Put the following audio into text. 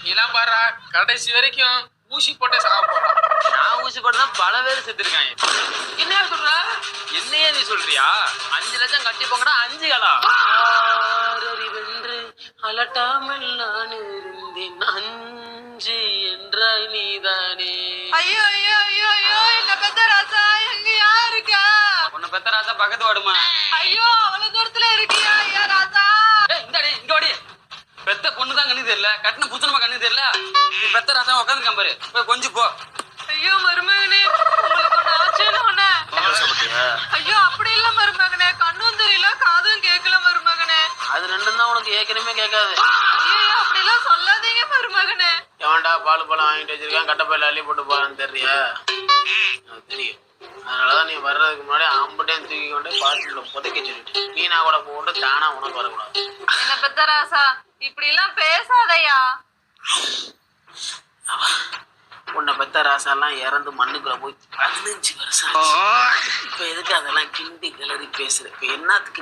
இதெல்லாம் பாரு கடைசி வரைக்கும் ஊசி போட்டே சாக போறான். நான் ஊசி போட்டுதான் பல பேர் செத்துருக்காங்க. என்ன சொல்ற? என்னையே நீ சொல்றியா? 5 லட்சம் கட்டி போங்கடா 5 கலா வென்று அலட்டாமல் நான் இருந்தேன் 5 என்றாய் நீதானே. ஐயோ ஐயோ ஐயோ ஐயோ என்ன பெத்த ராசா எங்க இருக்கா? உன்னை பெத்த ராசா பக்கத்து வாடுமா? ஐயோ அவ்வளவு தூரத்துல இருக்கியா ஐயா ராசா? இங்க வாடி. பெத்த பொண்ணுதான் கண்ணு தெரியல, கட்டின புத்தனமா கண்ணு தெரியல. நீ பெத்த ராசா உட்காந்துருக்கான் பாரு, போய் கொஞ்சம் போ. ஐயோ மருமகனே உங்களுக்கு ஒண்ணு ஆச்சுன்னு ஒண்ணு. ஐயோ அப்படி இல்ல மருமகனே, கண்ணும் தெரியல காதும் கேட்கல மருமகனே. அது ரெண்டும் தான் உனக்கு ஏற்கனவே கேட்காது. ஐயோ அப்படி எல்லாம் சொல்லாதீங்க மருமகனே. எவன்டா பால் பழம் வாங்கிட்டு வச்சிருக்கான், கட்டப்பையில அள்ளி போட்டு போறான்னு தெரியா? தெரியும். அதனாலதான் நீ வர்றதுக்கு முன்னாடி ஆம்பட்டையும் தூக்கி கொண்டு பாத்துக்குள்ள புதைக்க சொல்லிட்டு மீனா கூட போட்டு தானா உனக்கு வரக்கூடாது. என்ன பெத்த ராசா இப்படி எல்லாம் பேசாதயா. உன்னை பெத்த ராசாலாம் இறந்து மண்ணுக்குள்ள போய் 15 வருஷம். இப்ப எதுக்கு அதெல்லாம் கிண்டி கிளறி பேசுற? இப்ப என்னத்துக்கு